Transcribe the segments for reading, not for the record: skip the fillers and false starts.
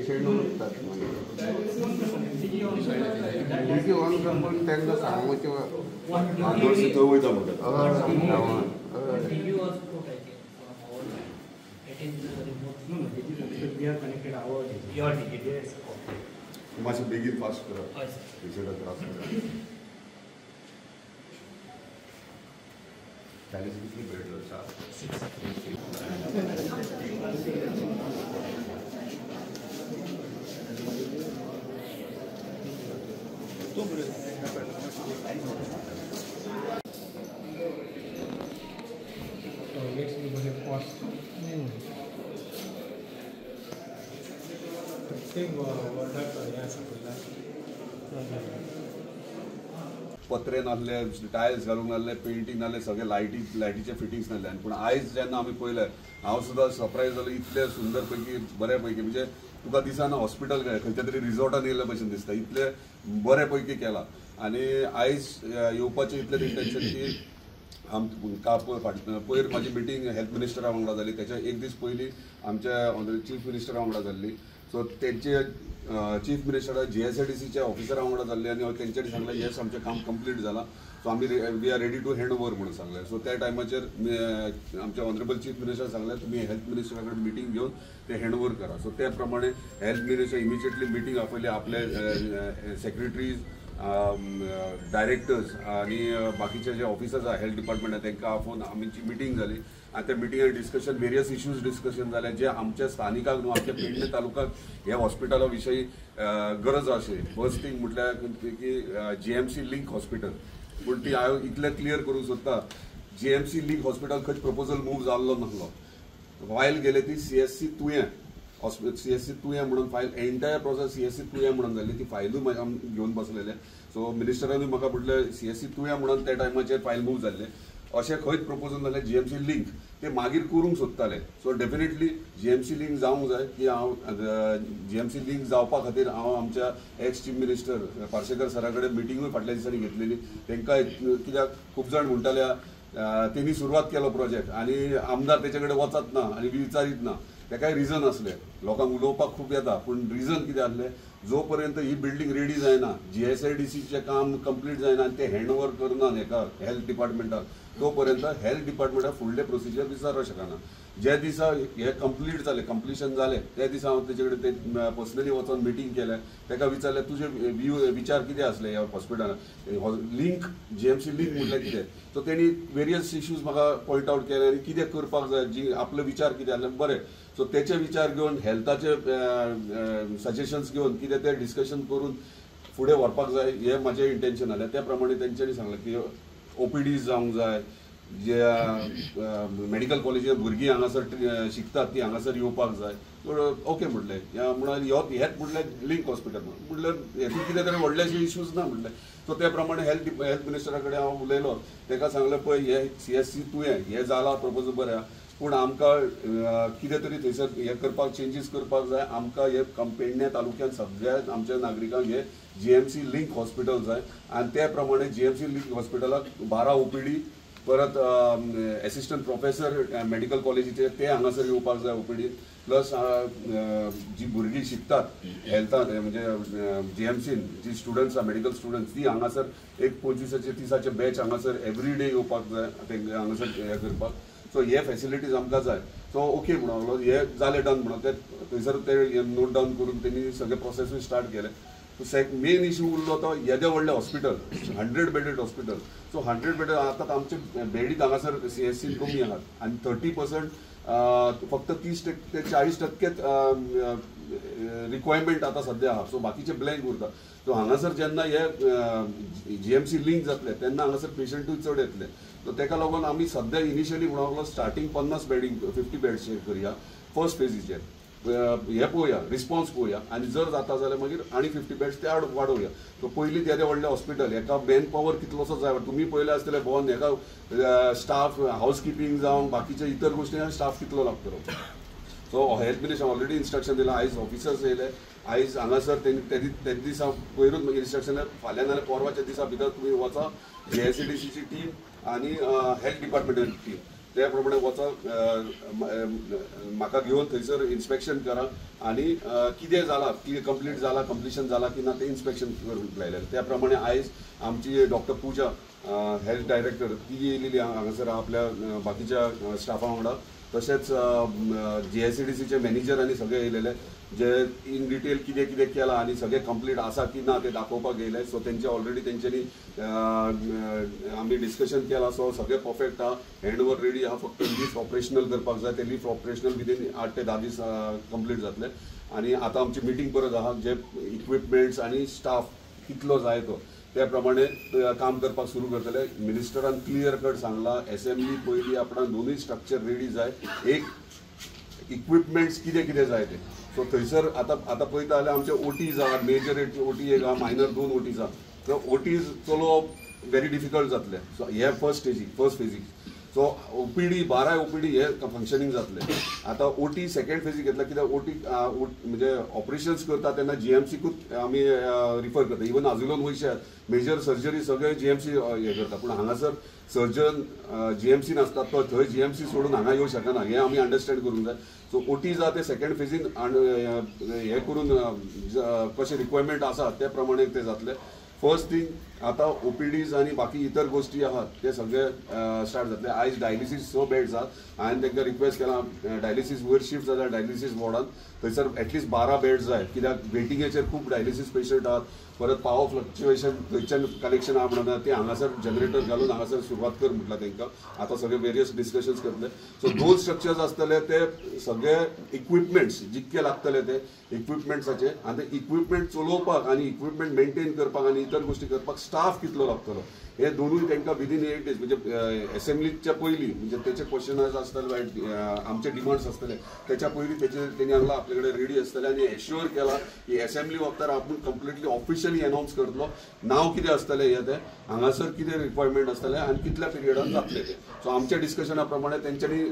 Patient उरतात duty on करून त्यांना सांगूचे नर्सी थंय वयता म्हणटात मातशें बेगीन फास्ट करा पेशंटाक त्रास जाता डायलिसीस कितली बेड पत्रे नासले टायल्स घालूंक नासले पेंटींग नासले सगळे लायटीचे फिटिंग्स नासले पूण आयज जेन्ना आमी पळयलें हांव सुद्दां सरप्रायज जालो इतले सुंदर पैकी बरे पैकी म्हणजे तुका दिसना हॉस्पिटल खंयच्या तरी रिसॉर्टान येयल्या भशेन दिसता इतले बरे पैकी केला आनी आयज येवपाचें इतलें इंटेंशन की पयर म्हाजी मिटींग हेल्थ मिनिस्टरा वांगडा जाली त्याच्या एक दीस पयलीं आमच्या चीफ मिनिस्टरा वांगडा जाल्ली सो तेंचे चीफ मिनिस्टर GSIDCच्या ऑफिसरा वांगडा जाल्ले आनी तेंच्यांनी सांगलें येस आमचें काम कंप्लीट जालां सो आमी we are ready to hand over म्हणून सांगलें सो त्या टायमाचेर आमचे ऑनरेबल चीफ मिनिस्टर सांगलें तुमी हेल्थ मिनिस्टरा कडेन मिटींग घेवन ते हँड ओवर करा सो त्या प्रमाणे हेल्थ मिनिस्टर इमिजिएटली मिटींग आपयली आपले सेक्रेटरीज डायरेक्टर्स आणि बाकीचे जे ऑफिसर्स आहे हेल्थ डिपार्टमेंट तांकां आफोवन आमची मिटींग जाली आणि त्या मिटिंगान डिस्कशन वेरियस इश्यूज डिस्कशन जाले जे आमच्या स्थानिकाक न्हू आमच्या पेडणे तालुक्याक ह्या हॉस्पिटला विशयी गरज अशी फर्स्ट थिंग म्हटल्यार की GMC लिंक हॉस्पिटल पूण ती हांव इतलें क्लियर करूंक सोदता GMC लिंक हॉस्पिटल खंयच प्रपोजल मूव जाल्लो नासलो फायल गेले ती CSC तुयें CSC तुयें म्हणून फायल एंटायर प्रोसेस CSC तुयें म्हणून जाल्ली ती फायलूय घेवन बसलेले सो मिनिस्टरानूय म्हाका म्हटलें CSC तुयें म्हणून त्या टायमाचेर फायल मूव जाल्ले अशें खंयच प्रपोजल नासलें GMC लिंक ते मागीर करूंक सोदताले सो डेफिनेटली GMC लिंक जावंक जाय की हांव GMC लिंक जावपा खातीर हांव आमच्या एक्स चीफ मिनिस्टर पार्सेकर सरा कडेन मिटिंगूय फाटल्या दिसांनी घेतलेली तांकां कित्याक खूब जाण म्हणटाले तेणी सुरवात केलो प्रोजेक्ट आनी आमदार तेचे कडेन वचत ना आनी विचारीत ना तेकाय रिजन आसले लोकांक उलोवपाक खूब येता पूण रिजन कितें आसलें जो पर्यंत ही बिल्डींग रेडी जायना GSIDCचें काम कंप्लीट जायना आनी ते हँड ओवर करना हेका हेल्थ डिपार्टमेंटाक तो पर्यंत हेल्थ डिपार्टमेंटाक फुडले प्रोसिजर विचारूंक शकना ज्या दिसा हे कंप्लीट जालें कंप्लिशन जालें त्या दिसा हांव तेजे कडेन ते पर्सनली वचून मिटींग केलें ताका विचारलें तुजे विचार कितें आसले ह्या हॉस्पिटलान लिंक GMC लिंक म्हटल्यार कितें सो तेणी वेरियस इश्यूज म्हाका पॉयंट आवट केले आनी कितें करपाक जाय जी आपले विचार कितें आसले बरें सो तेचे विचार घेवन हेल्थाचे सजेशन्स घेवन कितें ते डिस्कशन करून फुडें व्हरपाक जाय हें म्हजें इंटेंशन जालें त्या प्रमाणे तेंच्यांनी सांगलें की OPDs जावंक जाय जे मेडिकल कॉलेजींत भुरगीं हांगासर शिकतात ती हांगासर येवपाक जाय ओके म्हटलें म्हणून हेच म्हटलें लिंक हॉस्पिटल म्हटल्यार हेतून कितें तरी व्हडलेशे इश्यूज ना म्हटलें सो त्या प्रमाणे हेल्थ मिनिस्टरा कडेन हांव उलयलो ताका सांगलें पळय हे CSC तुयें हें जालां प्रपोजल बरें पूण आमकां कितें तरी थंयसर हें करपाक चेंजीस करपाक जाय आमकां हे पेडणे तालुक्यात सगळ्या आमच्या नागरिकांक हे GMC लिंक हॉस्पिटल जाय आनी त्या प्रमाणे GMC लिंक हॉस्पिटलाक 12 OPD परत एसिस्टंट प्रोफेसर मेडिकल कॉलेजीचे ते हांगासर येवपाक जाय OPD प्लस जी भुरगीं शिकतात हेल्थान म्हणजे GMCन जी स्टुडंट्स आहा मेडिकल स्टुडंट्स ती हांगासर एक 25-30 बॅच हांगासर एवरीडे येवपाक जाय तांकां हांगासर हें करपाक सो हे फॅसिलिटीज आमकां जाय सो ओके म्हणून हे जालें डन म्हणून ते थंयसर ते नोट डावन करून तेणी सगळे प्रोसेसूय स्टार्ट केले सो मेन इश्यू उरलो तो येदें व्हडलें hospital 100 bedded hospital so 100 bedded आतां आमचे बेडीत हांगासर CSC कमी आहात आनी 30% फक्त 30 ते 40% रिक्वायरमेंट आतां सद्या आहा सो बाकीचे ब्लँक उरता सो हांगासर जेन्ना हे GMC लिंक जातले तेन्ना हांगासर पेशंटूय चड येतले सो ताका लागून आमी सद्या इनिशियली म्हणून लागलो स्टार्टींग 50 बेडींग 50 बेड्स करया फर्स्ट फेजीचेर हे पळोवया रिस्पॉन्स पळोवया आनी जर जाता जाल्यार मागीर आनी 50 बेड्स ते वाडोवया सो पयलीं येदें व्हडलें हॉस्पिटल हेका मॅन पॉवर कितलोसो जाय तुमी पळयलें आसतलें भोवन हेका स्टाफ हावजकिपींग जावं बाकीचे इतर गोश्टी स्टाफ कितलो लागतलो so health minister already instruction दिलां आयज ऑफिसर्स येयले आयज हांगासर ते दिसा पयरूच मागीर इन्स्ट्रक्शन फाल्यां नाल्यार परवाच्या दिसा भितर तुमी वचा GSIDCची टीम आनी हेल्थ डिपार्टमेंटाची टीम त्या प्रमाणे वचा म्हाका घेवन थंयसर इन्स्पेक्शन करा आनी कितें जाला, कितें कंप्लीट जाला, कंप्लिशन जाला की ना तें इन्स्पेक्शन करूंक लायलें. त्या प्रमाणे आयज आमची डॉक्टर पूजा हेल्थ डायरेक्टर ती येयलेली हांगासर आपल्या बाकीच्या स्टाफा वांगडा. तशेंच JSCDCचे मॅनेजर आनी सगळे येयलेले जे इन डिटेल कितें कितें केलां आनी सगळें कंप्लीट आसा की ना तें दाखोवपाक येयले. सो तेंचे ऑलरेडी तेंच्यांनी आमी डिस्कशन केलां. सो सगळें परफेक्ट आहा, हँडओवर रेडी आहा. फक्त लिफ्ट ऑपरेशनल करपाक जाय. ते लिफ्ट ऑपरेशनल विदीन 8 ते 10 दीस कंप्लीट जातले. आनी आतां आमची मिटींग परत आहा जे इक्विपमेंट्स आनी स्टाफ कितलो जाय तो त्या प्रमाणे काम करपाक सुरू करतले. मिनिस्टरान क्लियर कट सांगला असेंब्ली पयली आपणाक दोनूय स्ट्रक्चर रेडी जाय. एक इक्विपमेंट्स कितें कितें जाय ते. सो थंयसर आतां पळयता जाल्यार आमचे OTs आहा, मेजर OT एक आहा, मायनर 2 OTs आहा. सो OTs चलोवप व्हेरी डिफिकल्ट जातले. सो हे फर्स्ट फेजीक. सो OPD 12 OPD हे फंक्शनिंग जातले. आतां OT सेकंड फेजीक घेतला कित्याक OT म्हणजे ऑपरेशन्स करता तेन्ना GMCकूच आमी रिफर करता. इवन आजुलोन वयशे मेजर सर्जरी सगळे GMC हे करता. पूण हांगासर सर्जन GMC नासता तो थंय GMC सोडून हांगा येवंक शकना. हे आमी अंडरस्टँड करूंक जाय. सो OTs आहा ते सेकंड फेजीन हे करून कशें रिक्वायरमेंट आसा त्या प्रमाणे ते जातले. फर्स्ट थिंग आतां OPDs आनी बाकी इतर गोष्टी आहात ते सगळे स्टार्ट जातले. आयज डायलिसीस 6 बेड्स आहात. हांवें तांकां रिक्वेस्ट केला डायलिसीस वयर शिफ्ट जाल्यार डायलिसीस वॉर्डान थंयसर एटलीस्ट 12 बेड्स जाय. कित्याक वेटिंगेचेर खूब डायलिसीस पेशंट आहात. परत पावर फ्लक्च्युएशन थंयच्यान कलेक्शन आहा म्हणून ते हांगासर जनरेटर घालून हांगासर सुरवात कर म्हटलां तांकां. आतां सगळे वेरियस डिस्कशन्स करतले. सो 2 स्ट्रक्चर्स आसतले ते सगळे इक्विपमेंट्स जितके लागतले ते इक्विपमेंट्साचे आनी ते इक्विपमेंट चलोवपाक आनी इक्विपमेंट मेंटेन करपाक आनी इतर गोष्टी करपाक स्टाफ कितलो लागतलो हे दोनूय तांकां विदीन 8 डेज म्हणजे असेंब्लीच्या पयलीं म्हणजे तेचे क्वेश्चनर्स आसतले आमचे डिमांड्स आसतले त्याच्या पयलीं तेणी हांगा आपले कडेन रेडी आसतले आनी एश्युअर केला की असेंब्ली वखदार आपूण कंप्लिटली ऑफिशियली अनाउन्स करतलो. नांव कितें आसतलें हे ते हांगासर कितें रिक्वायरमेंट आसतलें आनी कितल्या पिरियडान जातले ते. सो आमच्या डिस्कशना प्रमाणे तेंच्यांनी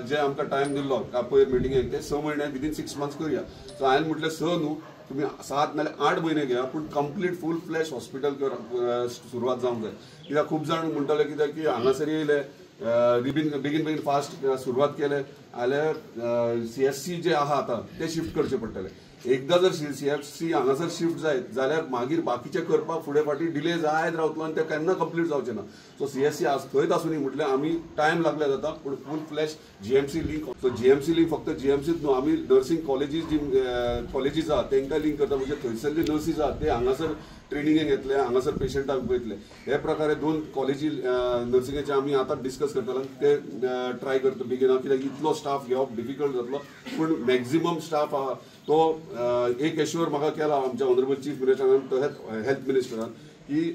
जे आमकां टायम दिल्लो पयर मिटिंगेक ते 6 म्हयने विदीन 6 मंथ्स करुया. सो हांवें म्हटलें 6 न्हू तुम्ही 7 नाल्यार 8 म्हयने घ्या पूण कंप्लीट फूल फ्लॅश हॉस्पिटल सुरवात जावंक जाय. कित्याक खूब जाण म्हणटले कित्याक की हांगासर येयले बेगीन फास्ट सुरवात केले जाल्यार CSC जे आहा आतां ते शिफ्ट करचे पडटले. एकदा जर CFC हांगासर शिफ्ट जायत जाल्यार मागीर बाकीचे करपाक फुडें फाटी डिले जायत रावतलो आनी ते केन्ना कंप्लीट जावचे ना. सो CSC थंयच आसूनी म्हटलें आमी टायम लागले जाता पूण full flash GMC link. So GMC link फक्त GMCच न्हू आमी नर्सिंग कॉलेजीस जी कॉलेजीस आहात तांकां लिंक करता. म्हणजे थंयसरली नर्सीस आहात ते हांगासर ट्रेनिंगेक येतले हांगासर पेशंटाक पळयतले. हे प्रकारे 2 कॉलेजी नर्सिंगेचे आमी आतां डिस्कस करतले ते ट्राय करता बेगीन कित्याक इतलो स्टाफ घेवप डिफिकल्ट जातलो. पूण मॅक्झिमम स्टाफ आहा तो एक एश्युअर म्हाका केला आमच्या ऑनरेबल चीफ मिनिस्टरान तशेंच हेल्थ मिनिस्टरान की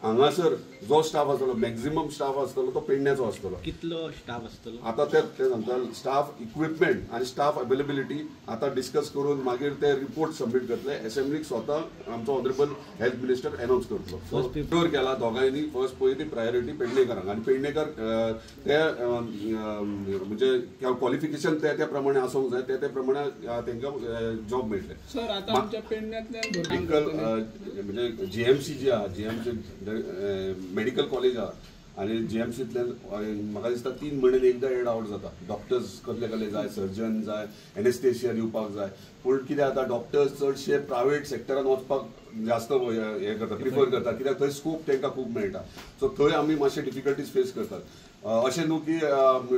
हांगासर जो स्टाफ आसतलो मॅक्झिमम स्टाफ आसतलो तो पेडण्याचो आसतलो. कितलो स्टाफ आसतलो आतां ते सांगता स्टाफ इक्विपमेंट आनी स्टाफ अवेलेबिलिटी आतां डिस्कस करून मागीर ते रिपोर्ट सबमीट करतले. असेंब्लीक स्वता आमचो ऑनरेबल हेल्थ मिनिस्टर अनाउन्स करतलो. सो प्रिफर केला दोगांयनी फर्स्ट पयली प्रायोरिटी पेडणेकरांक आनी पेडणेकर ते म्हणजे क्वॉलिफिकेशन त्या प्रमाणे आसूंक जाय त्या प्रमाणे तांकां जॉब मेळटले. सर आतां आमच्या पेडण्यातल्यान मेडिकल म्हणजे GMC जी आहा GMC मेडिकल कॉलेज आहा आनी GMCंतल्यान म्हाका दिसता 3 म्हयने एकदां एड आउट जाता. डॉक्टर्स कसले जाय सर्जन जाय एनेस्थेशिया दिवपाक जाय. पूण कितें जाता डॉक्टर्स चडशे प्रायवेट सेक्टरान वचपाक जास्त हे करता प्रिफर करता कित्याक थंय स्कोप तांकां खूब मेळटा. सो थंय आमी मातशे डिफिकल्टीज फेस करतात. अशें न्हू की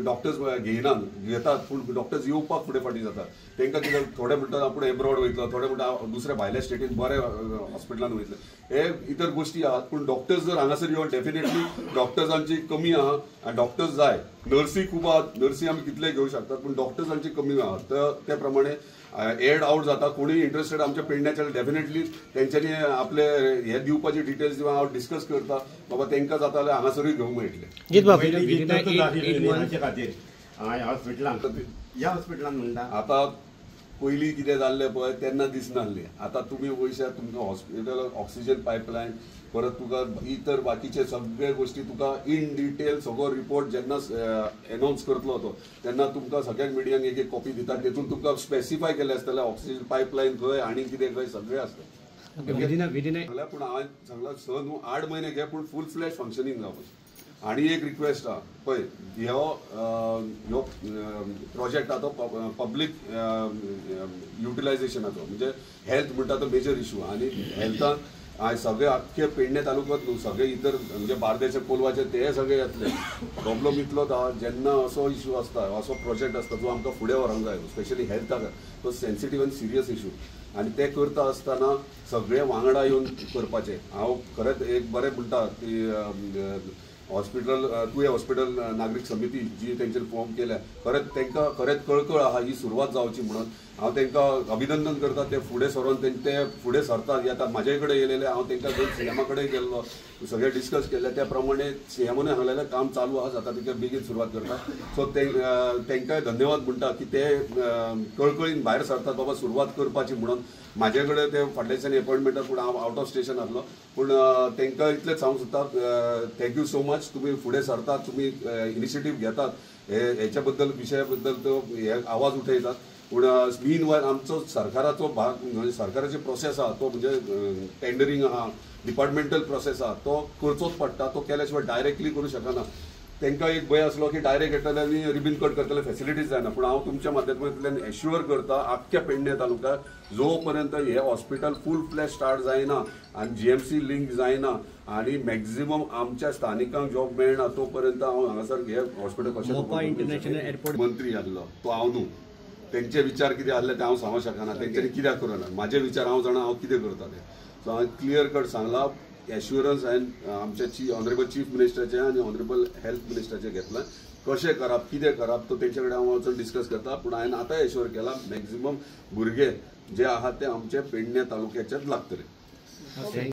डॉक्टर्स घेतात पूण डॉक्टर्स येवपाक फुडें फाटी जाता. तांकां कितें थोडे म्हणटात आपूण एब्रॉड वयतलो थोडे म्हणटा दुसऱ्या भायल्या स्टेटीन बरे हॉस्पिटलान वयतले. हे इतर गोष्टी आहात पूण डॉक्टर्स जर हांगासर येवन डेफिनेटली डॉक्टर्सांची कमी आहा आनी डॉक्टर्स जाय. नर्सी खूब आहात नर्सी आमी कितले घेवंक शकतात पूण डॉक्टर्सांची कमी आहात. तर त्या प्रमाणे एड आउट जाता. कोणूय इंटरेस्टेड आमच्या पेडण्याच्या डेफिनेटली तेंच्यांनी आपले हे दिवपाचे डिटेल्स दिवन हांव डिस्कस करता बाबा तांकां जाता जाल्यार हांगासरूय घेवंक मेळटले. आतां पयलीं कितें जाल्लें पळय तेन्ना दिसनासलें. आतां तुमी वयशात तुमकां हॉस्पिटल ऑक्सिजन पायपलायन परत तुका इतर बाकीचे सगळे गोष्टी तुका इन डिटेल सगळो रिपोर्ट जेन्ना अनाउन्स करतलो तो तेन्ना तुमकां सगळ्याक मिडियांक एक कॉपी दितात. तेतून तुमकां स्पेसिफाय केलें आसतलें ऑक्सिजन पायपलायन खंय आनी कितें खंय सगळें आसता. पूण हांवें सांगलां 6 न्हू 8 म्हयने घे पूण फूल फ्लॅश फंक्शनींग जावपाचें. आणि एक रिक्वेस्ट हा पळय ह्यो प्रोजेक्ट हा तो पब्लीक युटिलायझेशनाचो म्हणजे हेल्थ म्हणटा तो मेजर इशू आणि हेल्थान आज सगळे अख्खे पेडणे तालुक्यात न्हू सगळे इतर म्हणजे बार्देचे कोलवाचे ते सगळे येतले प्रॉब्लम इतलोच हा जेन्ना असो इशू आसता असो प्रोजेक्ट आसता जो आमकां फुडें व्हरंक जाय स्पेशली हेल्थाक तो सेन्सिटीव आनी सिरियस इशू आणि ते करता आसतना सगळे वांगडा येवन करपाचे हांव खरेंच एक बरें म्हणटा की हॉस्पिटल तुवें हॉस्पिटल नागरीक समिती जी तेंचेर फॉर्म केल्या खरेंच तांकां खरेंच कळकळ आहा ही सुरवात जावची म्हणून हांव तांकां अभिनंदन करता ते फुडें सरून ते फुडें सरतात हे आतां म्हाजे कडेन येयलेले हांव तांकां घेवन सीएमा कडेन गेल्लो सगळे डिस्कस केले त्या प्रमाणे सीएमानूय सांगलेलें काम चालू आहा जाता तितले बेगीन सुरवात करता सो तांकांय धन्यवाद म्हणटा की ते कळकळीन भायर सरतात बाबा सुरवात करपाची म्हणून म्हाजे कडेन ते फाटल्या दिसांनी अपॉयंटमेंटाक पूण हांव आउट ऑफ स्टेशन आसलो पूण तांकां इतलेंच सांगूंक सोदता थँक्यू सो मच तुम्ही फुडें सरतात तुम्ही इनिशिएटीव घेतात हेच्या बद्दल विशया बद्दल तो हे आवाज उठयतात पूण मीन वायल आमचो सरकाराचो भाग म्हणजे सरकाराची प्रोसेस आहा तो म्हणजे टेंडरींग आहा डिपार्टमेंटल प्रोसेस आहा तो करचोच पडटा तो केल्या शिवाय डायरेक्टली करूं शकना तांकां एक भंय आसलो की डायरेक्ट येतले आनी रिबीन कट करतले फॅसिलिटीज जायना पूण हांव तुमच्या माध्यमांतल्यान एश्युअर करता आख्ख्या पेडणे तालुक्यात जो पर्यंत हे हॉस्पिटल फूल फ्लॅश स्टार्ट जायना आनी जीएमसी लिंक जायना आणि मॅक्झिमम आमच्या स्थानिकांक जॉब मेळना तो पर्यंत हांव हांगासर हे हॉस्पिटल कशें मंत्री आसलो तो हांव न्हू तेंचे विचार कितें आसले ते हांव सांगूंक शकना तेंच्यांनी कित्याक करना म्हाजे विचार हांव जाणा हांव कितें करता ते सो हांवें क्लियर कट सांगला एश्युरन्स हांवें आमच्या ऑनरेबल चीफ मिनिस्टराचे आनी ऑनरेबल हेल्थ मिनिस्टराचे घेतला कशें करप कितें करप तो तेंचे कडेन हांव वचून डिस्कस करता पूण हांवें आतां एश्युअर केला मॅक्झिमम भुरगे जे आहात ते आमचे पेडणे तालुक्याचेच लागतले